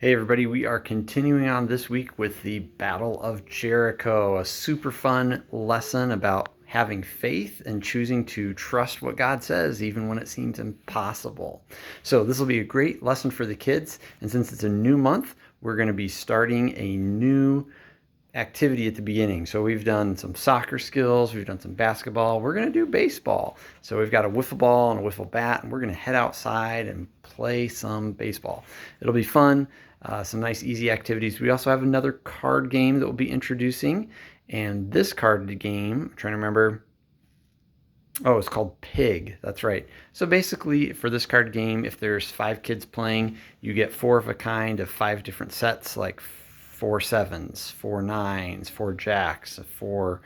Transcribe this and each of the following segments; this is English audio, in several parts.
Hey everybody, we are continuing on this week with the Battle of Jericho, a super fun lesson about having faith and choosing to trust what God says even when it seems impossible. So this will be a great lesson for the kids, and since it's a new month, we're going to be starting a new activity at the beginning. So we've done some soccer skills, we've done some basketball, we're going to do baseball. So we've got a wiffle ball and a wiffle bat, and we're going to head outside and play some baseball. It'll be fun, some nice easy activities. We also have another card game that we'll be introducing, and this card game, I'm trying to remember, oh, it's called Pig. That's right. So basically, for this card game, if there's 5 kids playing, you get 4 of a kind of 5 different sets, like 4 sevens, 4 nines, 4 jacks, 4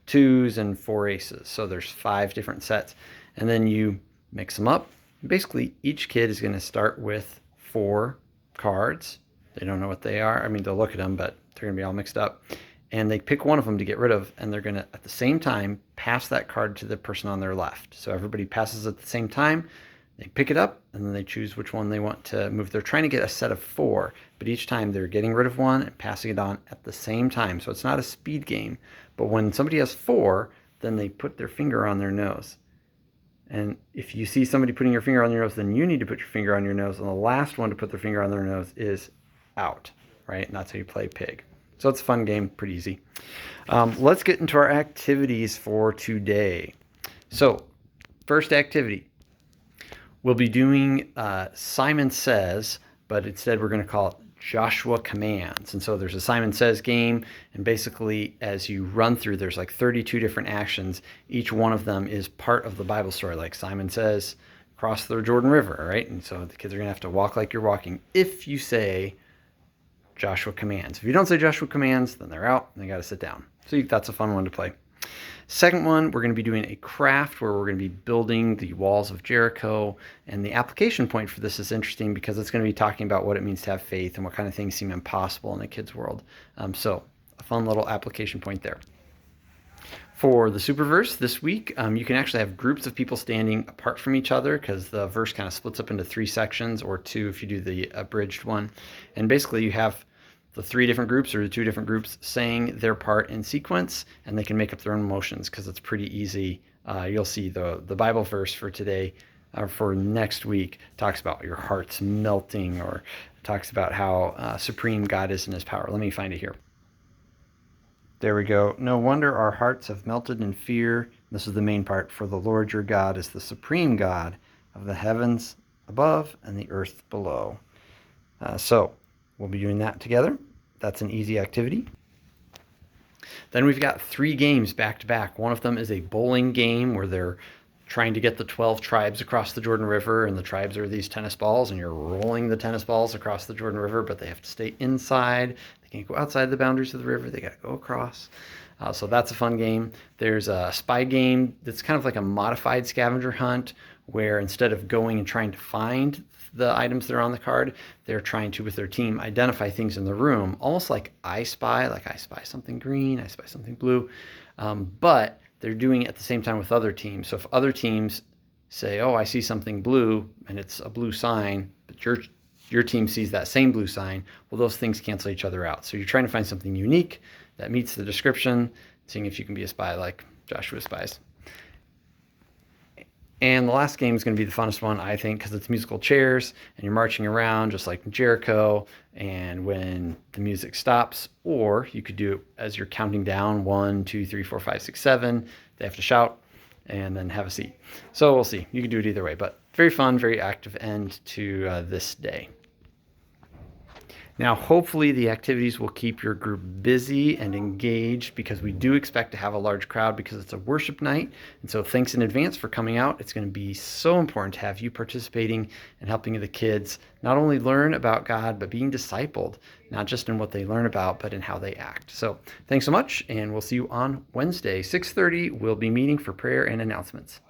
twos, and 4 aces. So there's 5 different sets, and then you mix them up. Basically, each kid is going to start with 4 cards. They don't know what they are. I mean, they'll look at them, but they're going to be all mixed up, and they pick one of them to get rid of, and they're going to, at the same time, pass that card to the person on their left. So everybody passes at the same time. They pick it up, and then they choose which one they want to move. They're trying to get a set of 4, but each time they're getting rid of one and passing it on at the same time. So it's not a speed game, but when somebody has 4, then they put their finger on their nose. And if you see somebody putting your finger on your nose, then you need to put your finger on your nose, and the last one to put their finger on their nose is out, right? And that's how you play Pig. So it's a fun game, pretty easy. Let's get into our activities for today. So, first activity, we'll be doing Simon Says, but instead we're going to call it Joshua Commands. And so there's a Simon Says game, and basically as you run through, there's like 32 different actions. Each one of them is part of the Bible story, like Simon Says, cross the Jordan River, right? And so the kids are going to have to walk like you're walking if you say Joshua Commands. If you don't say Joshua Commands, then they're out and they got to sit down. So that's a fun one to play. Second one, we're going to be doing a craft where we're going to be building the walls of Jericho. And the application point for this is interesting because it's going to be talking about what it means to have faith and what kind of things seem impossible in a kid's world. So a fun little application point there. For the super verse this week, you can actually have groups of people standing apart from each other because the verse kind of splits up into 3 sections, or 2 if you do the abridged one. And basically you have the 3 different groups or the 2 different groups saying their part in sequence, and they can make up their own emotions because it's pretty easy. You'll see the Bible verse for today, or for next week, talks about your heart's melting, or talks about how supreme God is in his power. Let me find it here. There we go. No wonder our hearts have melted in fear. This is the main part. For the Lord your God is the supreme God of the heavens above and the earth below. So we'll be doing that together. That's an easy activity. Then we've got 3 games back to back. One of them is a bowling game where they're trying to get the 12 tribes across the Jordan River, and the tribes are these tennis balls, and you're rolling the tennis balls across the Jordan River, but they have to stay inside. They can't go outside the boundaries of the river. They got to go across. So that's a fun game. There's a spy game that's kind of like a modified scavenger hunt, where instead of going and trying to find the items that are on the card, they're trying to, with their team, identify things in the room, almost like I Spy, like I spy something green, I spy something blue, but they're doing it at the same time with other teams. So if other teams say, oh, I see something blue, and it's a blue sign, but your team sees that same blue sign, well, those things cancel each other out. So you're trying to find something unique that meets the description, seeing if you can be a spy like Joshua spies. And the last game is going to be the funnest one, I think, because it's musical chairs, and you're marching around just like Jericho, and when the music stops, or you could do it as you're counting down, 1, 2, 3, 4, 5, 6, 7, they have to shout, and then have a seat. So we'll see. You can do it either way, but very fun, very active end to this day. Now, hopefully the activities will keep your group busy and engaged, because we do expect to have a large crowd because it's a worship night. And so thanks in advance for coming out. It's going to be so important to have you participating and helping the kids not only learn about God, but being discipled, not just in what they learn about, but in how they act. So thanks so much, and we'll see you on Wednesday, 6:30. We'll be meeting for prayer and announcements.